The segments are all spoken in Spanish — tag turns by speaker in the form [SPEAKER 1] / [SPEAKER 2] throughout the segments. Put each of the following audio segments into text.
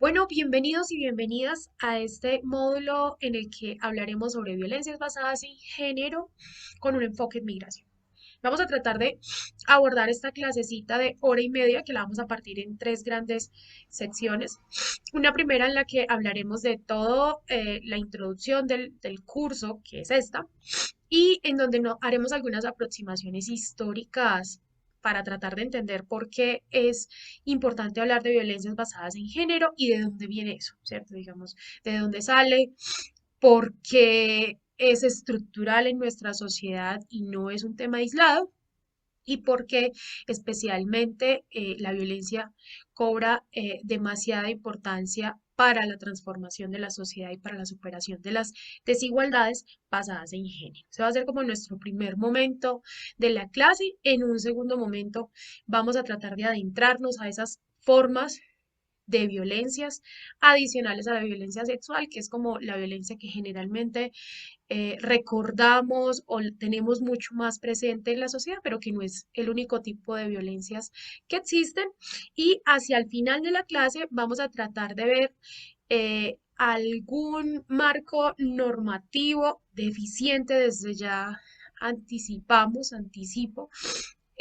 [SPEAKER 1] Bueno, bienvenidos y bienvenidas a este módulo en el que hablaremos sobre violencias basadas en género con un enfoque en migración. Vamos a tratar de abordar esta clasecita de hora y media que la vamos a partir en tres grandes secciones. Una primera en la que hablaremos de todo la introducción del curso, que es esta, y en donde haremos algunas aproximaciones históricas para tratar de entender por qué es importante hablar de violencias basadas en género y de dónde viene eso, ¿cierto? Digamos, de dónde sale, por qué es estructural en nuestra sociedad y no es un tema aislado, y porque especialmente la violencia cobra demasiada importancia para la transformación de la sociedad y para la superación de las desigualdades basadas en género. Se va a hacer como nuestro primer momento de la clase. En un segundo momento vamos a tratar de adentrarnos a esas formas de violencias adicionales a la violencia sexual, que es como la violencia que generalmente recordamos o tenemos mucho más presente en la sociedad, pero que no es el único tipo de violencias que existen. Y hacia el final de la clase vamos a tratar de ver algún marco normativo deficiente desde ya anticipo,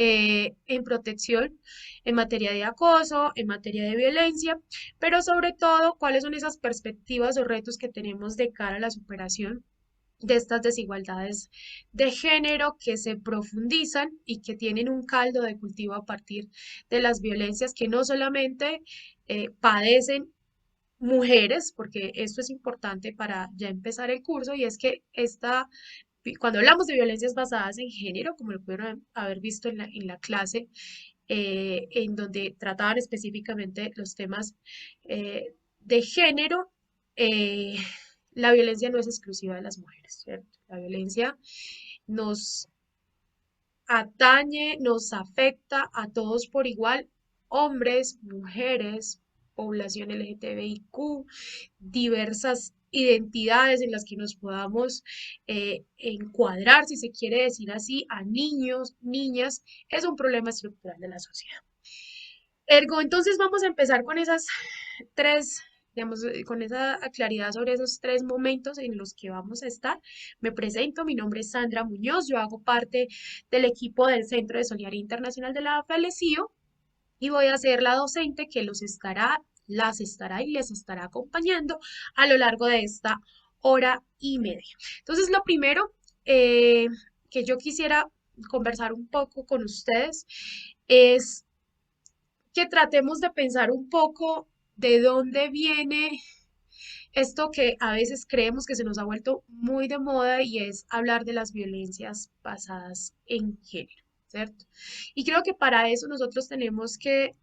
[SPEAKER 1] en protección, en materia de acoso, en materia de violencia, pero sobre todo cuáles son esas perspectivas o retos que tenemos de cara a la superación de estas desigualdades de género que se profundizan y que tienen un caldo de cultivo a partir de las violencias que no solamente padecen mujeres, porque esto es importante para ya empezar el curso, y es que cuando hablamos de violencias basadas en género, como lo pudieron haber visto en la clase, en donde trataban específicamente los temas de género, eh, la violencia no es exclusiva de las mujeres, ¿cierto? La violencia nos atañe, nos afecta a todos por igual, hombres, mujeres, población LGTBIQ, diversas identidades en las que nos podamos encuadrar, si se quiere decir así, a niños, niñas, es un problema estructural de la sociedad. Ergo, entonces vamos a empezar con esas tres, digamos, con esa claridad sobre esos tres momentos en los que vamos a estar. Me presento, mi nombre es Sandra Muñoz, yo hago parte del equipo del Centro de Solidaridad Internacional de la AFL-CIO y voy a ser la docente que las estará y les estará acompañando a lo largo de esta hora y media. Entonces, lo primero que yo quisiera conversar un poco con ustedes es que tratemos de pensar un poco de dónde viene esto que a veces creemos que se nos ha vuelto muy de moda y es hablar de las violencias basadas en género, ¿cierto? Y creo que para eso nosotros tenemos que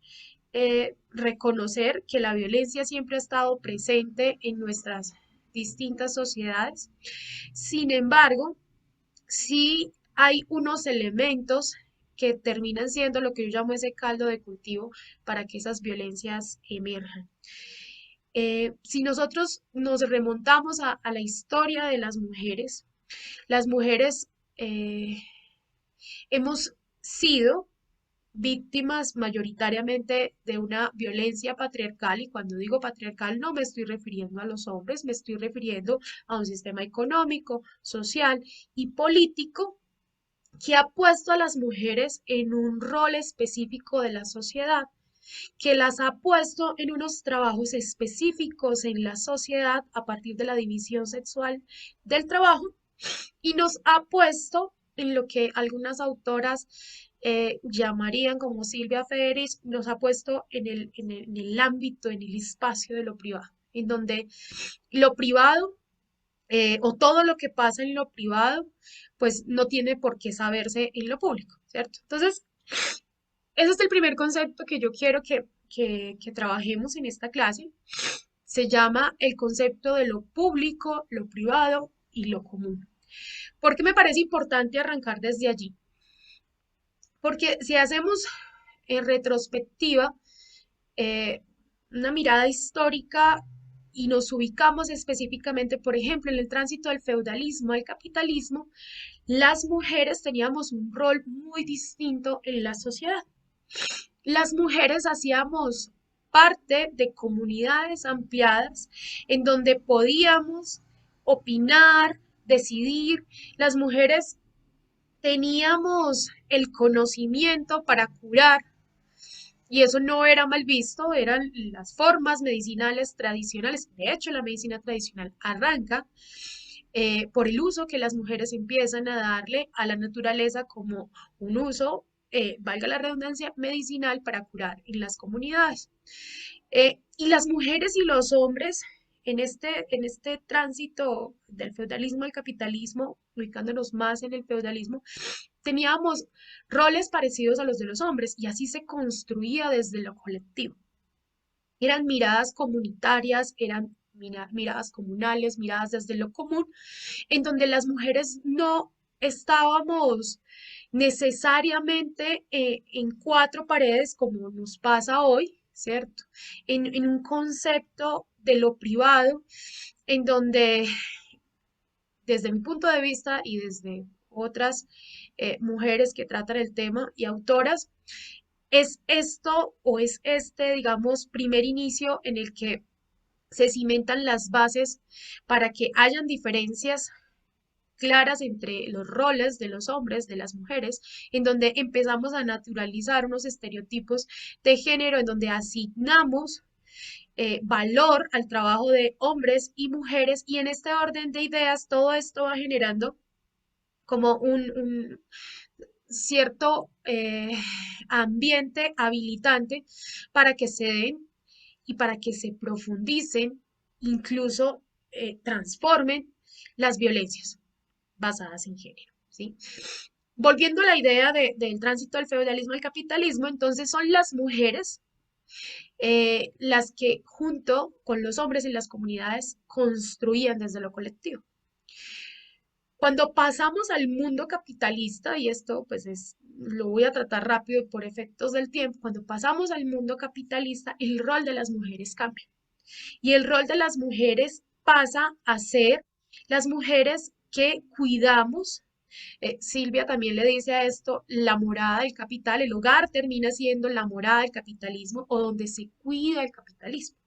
[SPEAKER 1] reconocer que la violencia siempre ha estado presente en nuestras distintas sociedades. Sin embargo, sí hay unos elementos que terminan siendo lo que yo llamo ese caldo de cultivo para que esas violencias emerjan. Si nosotros nos remontamos a la historia de las mujeres hemos sido víctimas mayoritariamente de una violencia patriarcal, y cuando digo patriarcal no me estoy refiriendo a los hombres, me estoy refiriendo a un sistema económico, social y político que ha puesto a las mujeres en un rol específico de la sociedad, que las ha puesto en unos trabajos específicos en la sociedad a partir de la división sexual del trabajo, y nos ha puesto en lo que algunas autoras llamarían, como Silvia Federici, nos ha puesto en el ámbito, en el espacio de lo privado, en donde lo privado o todo lo que pasa en lo privado, pues no tiene por qué saberse en lo público, ¿cierto? Entonces, ese es el primer concepto que yo quiero que trabajemos en esta clase. Se llama el concepto de lo público, lo privado y lo común. ¿Por qué me parece importante arrancar desde allí? Porque si hacemos en retrospectiva eh, una mirada histórica y nos ubicamos específicamente, por ejemplo, en el tránsito del feudalismo al capitalismo, las mujeres teníamos un rol muy distinto en la sociedad. Las mujeres hacíamos parte de comunidades ampliadas en donde podíamos opinar, decidir. Las mujeres teníamos el conocimiento para curar y eso no era mal visto, eran las formas medicinales tradicionales. De hecho, la medicina tradicional arranca por el uso que las mujeres empiezan a darle a la naturaleza como un uso, valga la redundancia, medicinal para curar en las comunidades. Y las mujeres y los hombres en este tránsito del feudalismo al capitalismo, ubicándonos más en el feudalismo, teníamos roles parecidos a los de los hombres y así se construía desde lo colectivo. Eran miradas comunitarias, eran miradas comunales, miradas desde lo común, en donde las mujeres no estábamos necesariamente en cuatro paredes como nos pasa hoy, ¿cierto? En un concepto de lo privado, en donde desde mi punto de vista y desde otras mujeres que tratan el tema y autoras, es esto o es este, digamos, primer inicio en el que se cimentan las bases para que hayan diferencias claras entre los roles de los hombres, de las mujeres, en donde empezamos a naturalizar unos estereotipos de género, en donde asignamos valor al trabajo de hombres y mujeres, y en este orden de ideas todo esto va generando como un cierto ambiente habilitante para que se den y para que se profundicen, incluso transformen las violencias basadas en género, ¿sí? Volviendo a la idea del tránsito del feudalismo al capitalismo, entonces son las mujeres las que junto con los hombres en las comunidades construían desde lo colectivo. Cuando pasamos al mundo capitalista, y esto pues lo voy a tratar rápido por efectos del tiempo, cuando pasamos al mundo capitalista, el rol de las mujeres cambia. Y el rol de las mujeres pasa a ser las mujeres que cuidamos. Silvia también le dice a esto, la morada del capital, el hogar termina siendo la morada del capitalismo o donde se cuida el capitalismo.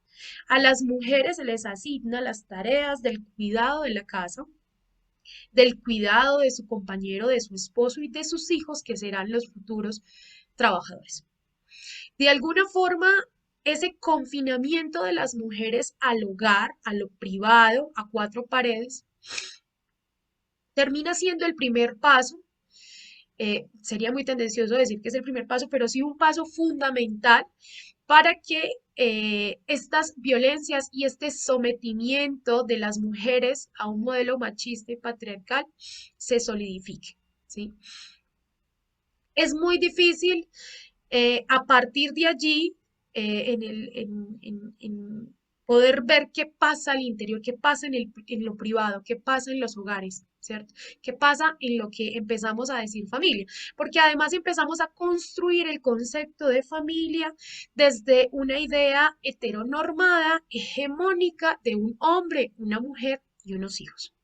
[SPEAKER 1] A las mujeres se les asigna las tareas del cuidado de la casa, del cuidado de su compañero, de su esposo y de sus hijos, que serán los futuros trabajadores. De alguna forma, ese confinamiento de las mujeres al hogar, a lo privado, a cuatro paredes, termina siendo el primer paso. Sería muy tendencioso decir que es el primer paso, pero sí un paso fundamental para que estas violencias y este sometimiento de las mujeres a un modelo machista y patriarcal se solidifique, ¿sí? Es muy difícil a partir de allí en poder ver qué pasa al interior, qué pasa en lo privado, qué pasa en los hogares, ¿cierto? ¿Qué pasa en lo que empezamos a decir familia? Porque además empezamos a construir el concepto de familia desde una idea heteronormada, hegemónica de un hombre, una mujer y unos hijos.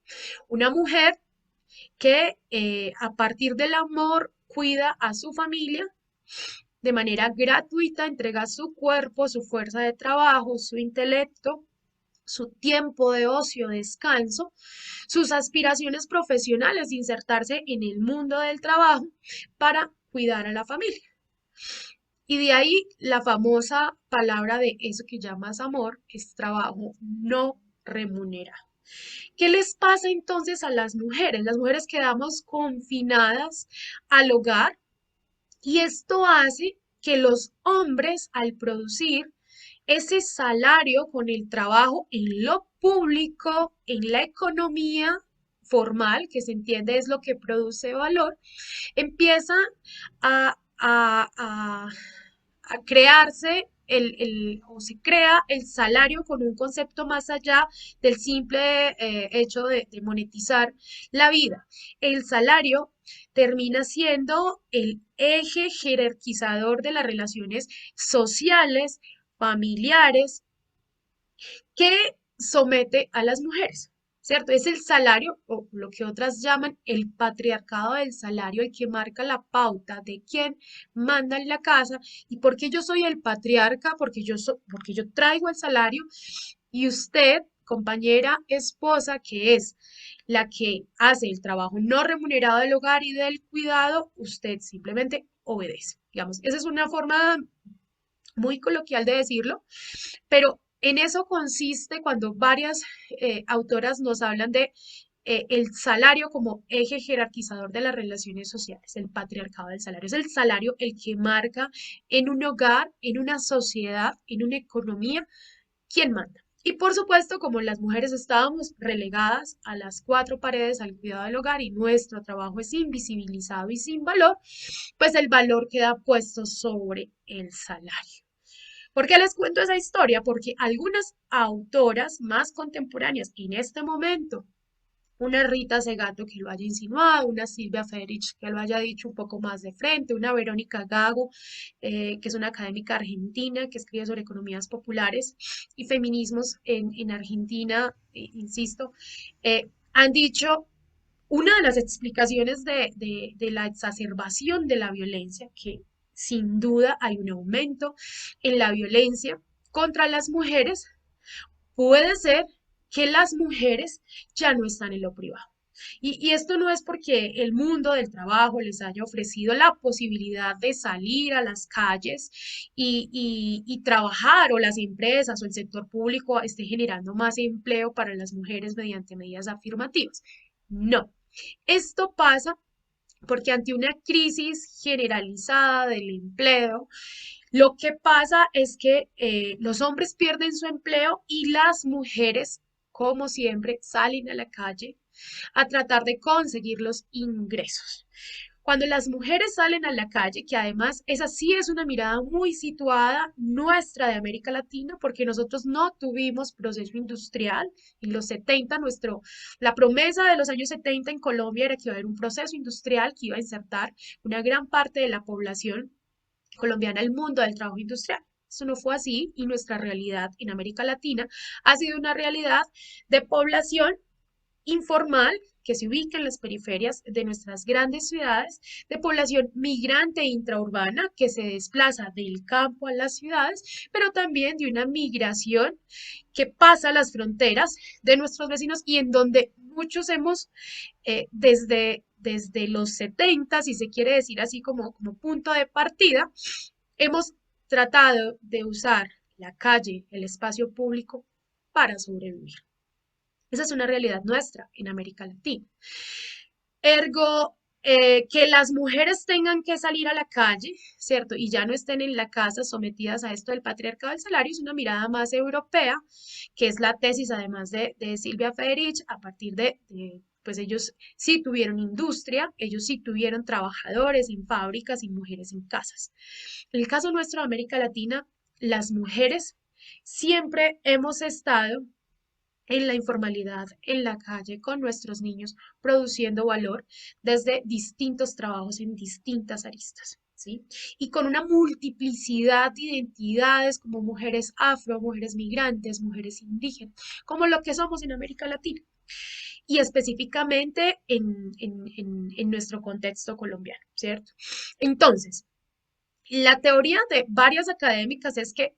[SPEAKER 1] Una mujer que a partir del amor cuida a su familia de manera gratuita, entrega su cuerpo, su fuerza de trabajo, su intelecto, su tiempo de ocio, descanso, sus aspiraciones profesionales de insertarse en el mundo del trabajo para cuidar a la familia. Y de ahí la famosa palabra de eso que llamas amor, es trabajo no remunerado. ¿Qué les pasa entonces a las mujeres? Las mujeres quedamos confinadas al hogar y esto hace que los hombres, al producir ese salario con el trabajo en lo público, en la economía formal, que se entiende es lo que produce valor, empieza a crearse o se crea el salario con un concepto más allá del simple hecho de monetizar la vida. El salario termina siendo el eje jerarquizador de las relaciones sociales, familiares, que somete a las mujeres. ¿cierto? Es el salario, o lo que otras llaman el patriarcado del salario, el que marca la pauta de quién manda en la casa. ¿Y por qué yo soy el patriarca? Porque yo traigo el salario y usted, compañera, esposa, que es la que hace el trabajo no remunerado del hogar y del cuidado, usted simplemente obedece. Digamos, esa es una forma muy coloquial de decirlo, pero en eso consiste cuando varias autoras nos hablan de el salario como eje jerarquizador de las relaciones sociales, el patriarcado del salario. Es el salario el que marca en un hogar, en una sociedad, en una economía, quién manda. Y por supuesto, como las mujeres estábamos relegadas a las cuatro paredes al cuidado del hogar y nuestro trabajo es invisibilizado y sin valor, pues el valor queda puesto sobre el salario. ¿Por qué les cuento esa historia? Porque algunas autoras más contemporáneas en este momento, una Rita Segato que lo haya insinuado, una Silvia Federici que lo haya dicho un poco más de frente, una Verónica Gago, que es una académica argentina que escribe sobre economías populares y feminismos en Argentina, insisto, han dicho una de las explicaciones de la exacerbación de la violencia, que sin duda hay un aumento en la violencia contra las mujeres, puede ser que las mujeres ya no están en lo privado. Y esto no es porque el mundo del trabajo les haya ofrecido la posibilidad de salir a las calles y trabajar, o las empresas o el sector público esté generando más empleo para las mujeres mediante medidas afirmativas. No, esto pasa porque ante una crisis generalizada del empleo, lo que pasa es que los hombres pierden su empleo y las mujeres, como siempre, salen a la calle a tratar de conseguir los ingresos. Cuando las mujeres salen a la calle, que además esa sí es una mirada muy situada nuestra de América Latina, porque nosotros no tuvimos proceso industrial en los 70, la promesa de los años 70 en Colombia era que iba a haber un proceso industrial que iba a insertar una gran parte de la población colombiana al mundo del trabajo industrial. Eso no fue así y nuestra realidad en América Latina ha sido una realidad de población informal que se ubica en las periferias de nuestras grandes ciudades, de población migrante e intraurbana que se desplaza del campo a las ciudades, pero también de una migración que pasa las fronteras de nuestros vecinos y en donde muchos hemos, desde los 70, si se quiere decir así como punto de partida, hemos tratado de usar la calle, el espacio público para sobrevivir. Esa es una realidad nuestra en América Latina. Ergo, que las mujeres tengan que salir a la calle, ¿cierto? Y ya no estén en la casa sometidas a esto del patriarcado del salario, es una mirada más europea, que es la tesis además de Silvia Federici, a partir pues ellos sí tuvieron industria, ellos sí tuvieron trabajadores en fábricas y mujeres en casas. En el caso nuestro de América Latina, las mujeres siempre hemos estado en la informalidad, en la calle, con nuestros niños, produciendo valor desde distintos trabajos en distintas aristas, ¿sí? Y con una multiplicidad de identidades como mujeres afro, mujeres migrantes, mujeres indígenas, como lo que somos en América Latina y específicamente en nuestro contexto colombiano, ¿cierto? Entonces, la teoría de varias académicas es que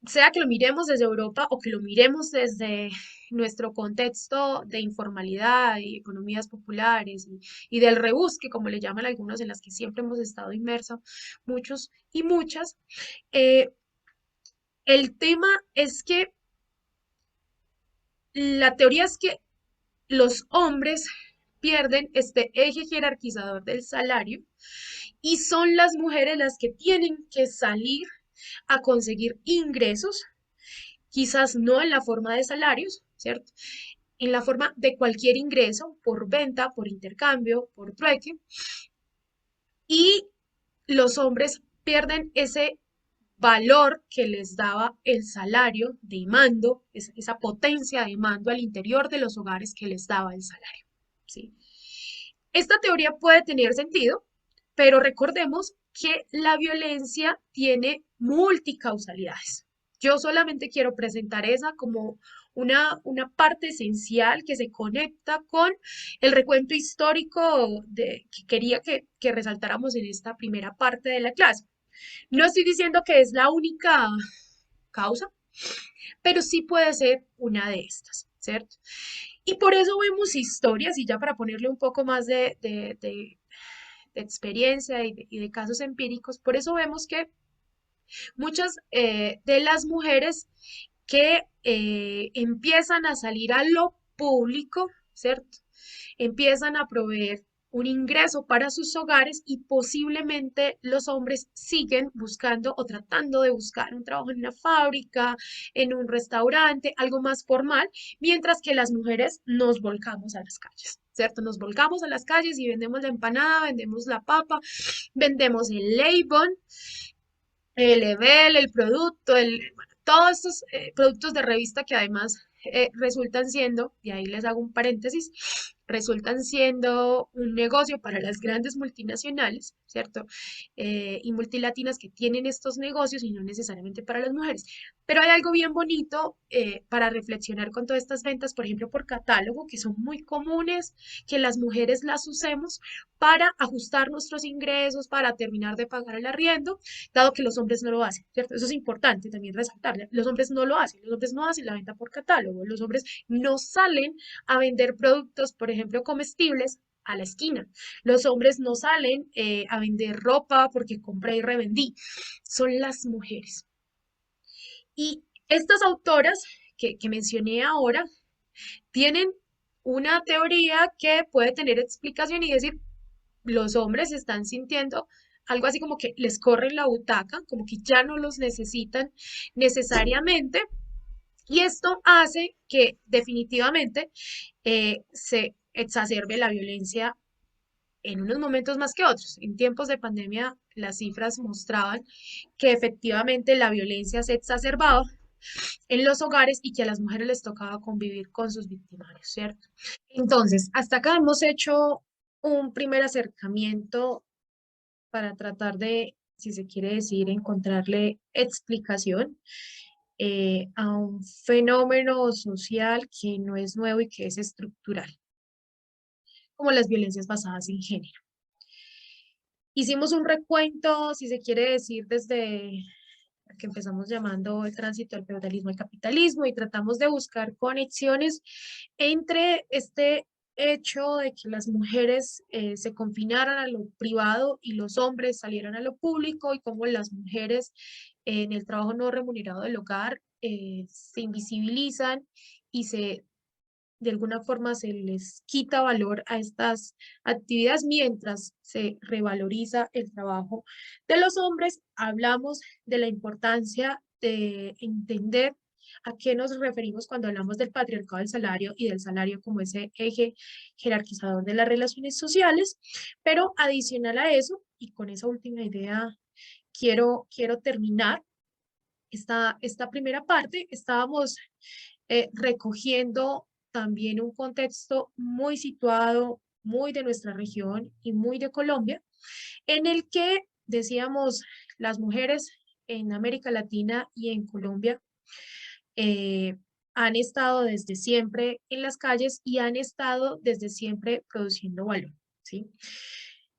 [SPEAKER 1] sea que lo miremos desde Europa o que lo miremos desde nuestro contexto de informalidad y economías populares y del rebusque, como le llaman algunos, en las que siempre hemos estado inmersos, muchos y muchas, eh, el tema es que la teoría es que los hombres pierden este eje jerarquizador del salario y son las mujeres las que tienen que salir a conseguir ingresos, quizás no en la forma de salarios, ¿cierto? En la forma de cualquier ingreso, por venta, por intercambio, por trueque, y los hombres pierden ese valor que les daba el salario de mando, esa potencia de mando al interior de los hogares que les daba el salario, ¿sí? Esta teoría puede tener sentido, pero recordemos que la violencia tiene multicausalidades. Yo solamente quiero presentar esa como una parte esencial que se conecta con el recuento histórico que quería que resaltáramos en esta primera parte de la clase. No estoy diciendo que es la única causa, pero sí puede ser una de estas, ¿cierto? Y por eso vemos historias, y ya para ponerle un poco más de experiencia y de casos empíricos, por eso vemos que muchas de las mujeres que empiezan a salir a lo público, ¿cierto? Empiezan a proveer un ingreso para sus hogares y posiblemente los hombres siguen buscando o tratando de buscar un trabajo en una fábrica, en un restaurante, algo más formal, mientras que las mujeres nos volcamos a las calles, ¿cierto? Nos volcamos a las calles y vendemos la empanada, vendemos la papa, vendemos el Avon, el Ebel, el producto, bueno, todos estos productos de revista que además resultan siendo, y ahí les hago un paréntesis, resultan siendo un negocio para las grandes multinacionales, ¿cierto? Y multilatinas que tienen estos negocios y no necesariamente para las mujeres. Pero hay algo bien bonito para reflexionar con todas estas ventas, por ejemplo, por catálogo, que son muy comunes, que las mujeres las usemos para ajustar nuestros ingresos, para terminar de pagar el arriendo, dado que los hombres no lo hacen, ¿cierto? Eso es importante también resaltarle. Los hombres no lo hacen, los hombres no hacen la venta por catálogo, los hombres no salen a vender productos, por ejemplo, comestibles a la esquina. Los hombres no salen a vender ropa porque compré y revendí. Son las mujeres. Y estas autoras que mencioné ahora tienen una teoría que puede tener explicación y decir, los hombres se están sintiendo algo así como que les corren la butaca, como que ya no los necesitan necesariamente, y esto hace que definitivamente se exacerbe la violencia en unos momentos más que otros. En tiempos de pandemia, las cifras mostraban que efectivamente la violencia se exacerbaba en los hogares y que a las mujeres les tocaba convivir con sus victimarios, ¿cierto? Entonces, hasta acá hemos hecho un primer acercamiento para tratar de, si se quiere decir, encontrarle explicación a un fenómeno social que no es nuevo y que es estructural, como las violencias basadas en género. Hicimos un recuento, si se quiere decir, desde que empezamos llamando el tránsito del feudalismo al capitalismo y tratamos de buscar conexiones entre este hecho de que las mujeres se confinaran a lo privado y los hombres salieran a lo público y cómo las mujeres en el trabajo no remunerado del hogar se invisibilizan y de alguna forma se les quita valor a estas actividades mientras se revaloriza el trabajo de los hombres. Hablamos de la importancia de entender a qué nos referimos cuando hablamos del patriarcado del salario y del salario como ese eje jerarquizador de las relaciones sociales, pero adicional a eso, y con esa última idea quiero terminar esta primera parte. Estábamos recogiendo también un contexto muy situado, muy de nuestra región y muy de Colombia, en el que decíamos las mujeres en América Latina y en Colombia eh, han estado desde siempre en las calles y han estado desde siempre produciendo valor, ¿sí?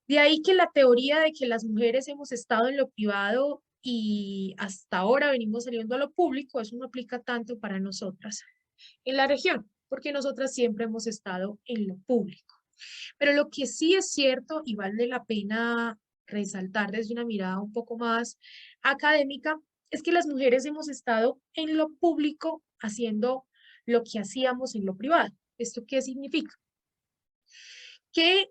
[SPEAKER 1] De ahí que la teoría de que las mujeres hemos estado en lo privado y hasta ahora venimos saliendo a lo público, eso no aplica tanto para nosotras en la región, porque nosotras siempre hemos estado en lo público. Pero lo que sí es cierto y vale la pena resaltar desde una mirada un poco más académica, es que las mujeres hemos estado en lo público haciendo lo que hacíamos en lo privado. ¿Esto qué significa? Que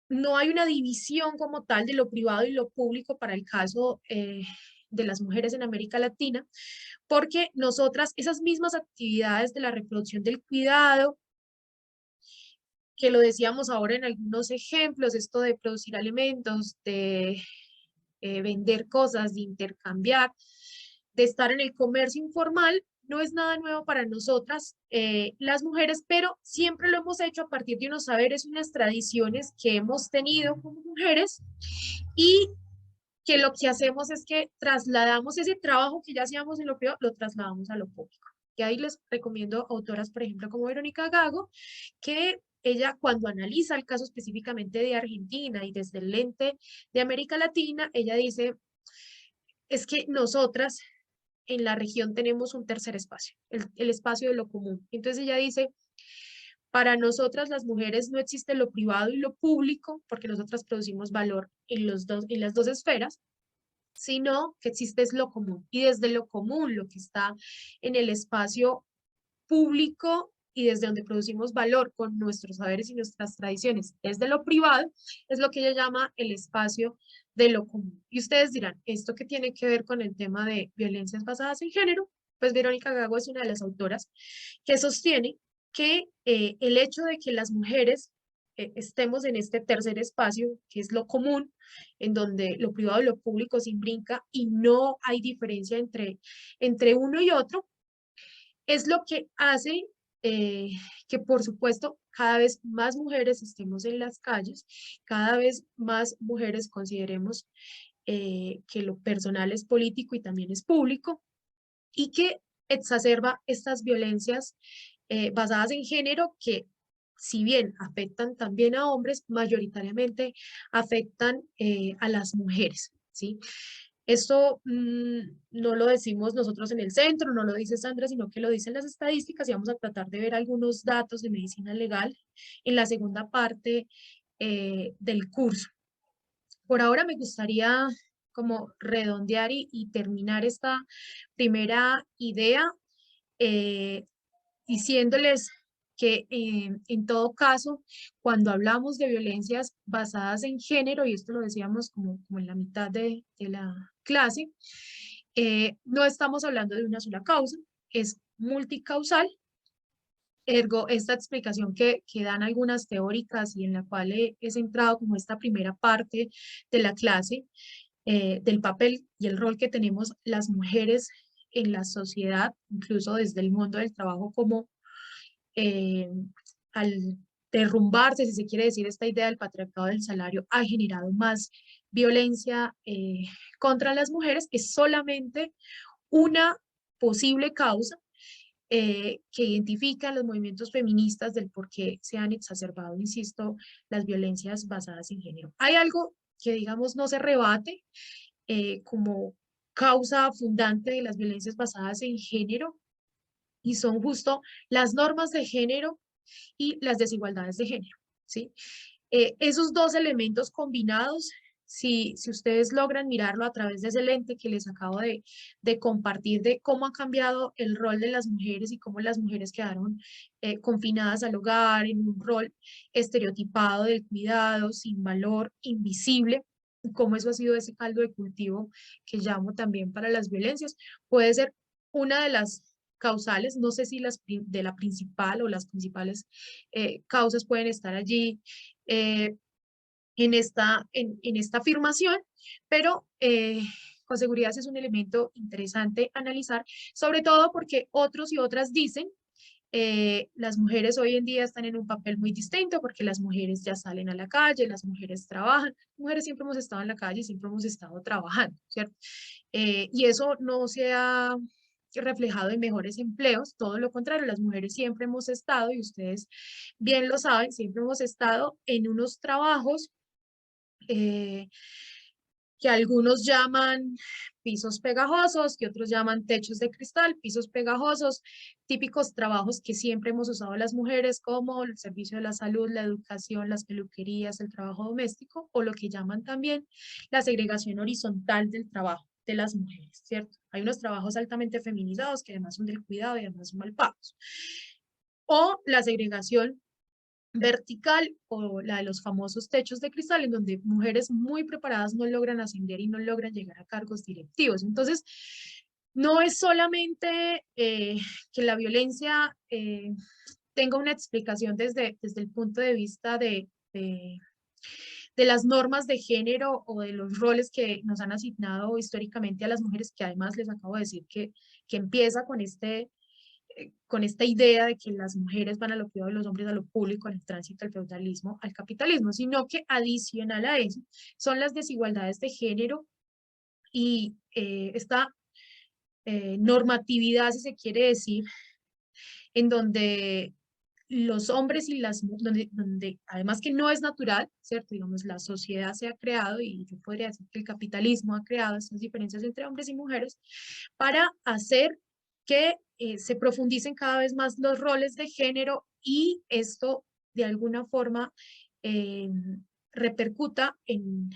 [SPEAKER 1] no hay una división como tal de lo privado y lo público para el caso de las mujeres en América Latina, porque nosotras esas mismas actividades de la reproducción del cuidado, que lo decíamos ahora en algunos ejemplos, esto de producir alimentos, de vender cosas, de intercambiar, de estar en el comercio informal, no es nada nuevo para nosotras, las mujeres, pero siempre lo hemos hecho a partir de unos saberes y unas tradiciones que hemos tenido como mujeres y que lo que hacemos es que trasladamos ese trabajo que ya hacíamos en lo privado, lo trasladamos a lo público. Y ahí les recomiendo autoras, por ejemplo, como Verónica Gago, que ella cuando analiza el caso específicamente de Argentina y desde el lente de América Latina, ella dice, es que nosotras en la región tenemos un tercer espacio, el espacio de lo común. Entonces ella dice, para nosotras las mujeres no existe lo privado y lo público, porque nosotras producimos valor en las dos esferas, sino que existe es lo común. Y desde lo común, lo que está en el espacio público y desde donde producimos valor con nuestros saberes y nuestras tradiciones, desde lo privado, es lo que ella llama el espacio de lo común. Y ustedes dirán, ¿esto qué tiene que ver con el tema de violencias basadas en género? Pues Verónica Gago es una de las autoras que sostiene que el hecho de que las mujeres estemos en este tercer espacio, que es lo común, en donde lo privado y lo público se imbrinca y no hay diferencia entre uno y otro, es lo que hace eh, que, por supuesto, cada vez más mujeres estemos en las calles, cada vez más mujeres consideremos que lo personal es político y también es público, y que exacerba estas violencias basadas en género que, si bien afectan también a hombres, mayoritariamente afectan a las mujeres, ¿sí? Esto no lo decimos nosotros en el centro, no lo dice Sandra, sino que lo dicen las estadísticas y vamos a tratar de ver algunos datos de medicina legal en la segunda parte del curso. Por ahora me gustaría como redondear y terminar esta primera idea eh, diciéndoles que en todo caso, cuando hablamos de violencias basadas en género, y esto lo decíamos como en la mitad de la clase, no estamos hablando de una sola causa, es multicausal. Ergo, esta explicación que dan algunas teóricas y en la cual he centrado como esta primera parte de la clase, del papel y el rol que tenemos las mujeres en la sociedad, incluso desde el mundo del trabajo, como eh, al derrumbarse, si se quiere decir, esta idea del patriarcado del salario, ha generado más violencia contra las mujeres, es solamente una posible causa que identifican los movimientos feministas del por qué se han exacerbado, insisto, las violencias basadas en género. Hay algo que, digamos, no se rebate como causa fundante de las violencias basadas en género y son justo las normas de género y las desigualdades de género, ¿sí? Esos dos elementos combinados, si ustedes logran mirarlo a través de ese lente que les acabo de compartir de cómo ha cambiado el rol de las mujeres y cómo las mujeres quedaron confinadas al hogar en un rol estereotipado del cuidado, sin valor, invisible, y cómo eso ha sido ese caldo de cultivo que llamo también para las violencias, puede ser una de las causales, no sé si de la principal o las principales causas pueden estar allí eh, en esta afirmación, pero con seguridad es un elemento interesante analizar, sobre todo porque otros y otras dicen las mujeres hoy en día están en un papel muy distinto porque las mujeres ya salen a la calle, las mujeres trabajan, las mujeres siempre hemos estado en la calle, siempre hemos estado trabajando, ¿cierto? Y eso no se ha reflejado en mejores empleos, todo lo contrario, las mujeres siempre hemos estado, y ustedes bien lo saben, siempre hemos estado en unos trabajos eh, que algunos llaman pisos pegajosos, que otros llaman techos de cristal, pisos pegajosos, típicos trabajos que siempre hemos usado las mujeres como el servicio de la salud, la educación, las peluquerías, el trabajo doméstico o lo que llaman también la segregación horizontal del trabajo de las mujeres, ¿cierto? Hay unos trabajos altamente feminizados que además son del cuidado y además son mal pagos. O la segregación vertical o la de los famosos techos de cristal, en donde mujeres muy preparadas no logran ascender y no logran llegar a cargos directivos. Entonces, no es solamente que la violencia tenga una explicación desde el punto de vista de las normas de género o de los roles que nos han asignado históricamente a las mujeres, que además les acabo de decir que empieza con esta idea de que las mujeres van a lo privado y los hombres a lo público, en el tránsito al feudalismo, al capitalismo, sino que adicional a eso son las desigualdades de género y esta normatividad, si se quiere decir, en donde los hombres y donde además que no es natural, ¿cierto? Digamos, la sociedad se ha creado y yo podría decir que el capitalismo ha creado estas diferencias entre hombres y mujeres para hacer que se profundicen cada vez más los roles de género y esto de alguna forma eh, repercuta en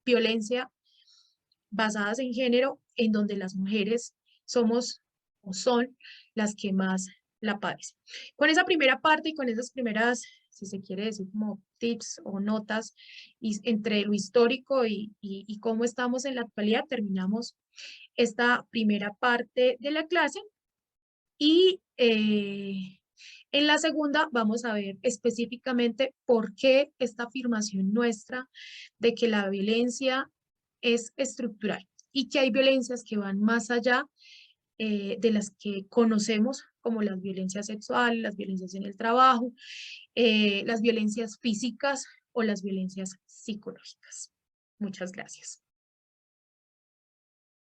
[SPEAKER 1] violencia basadas en género, en donde las mujeres somos o son las que más la padecen. Con esa primera parte y con esas primeras, si se quiere decir como tips o notas y entre lo histórico y cómo estamos en la actualidad, terminamos esta primera parte de la clase y en la segunda vamos a ver específicamente por qué esta afirmación nuestra de que la violencia es estructural y que hay violencias que van más allá de las que conocemos, como las violencias sexuales, las violencias en el trabajo, las violencias físicas o las violencias psicológicas. Muchas gracias.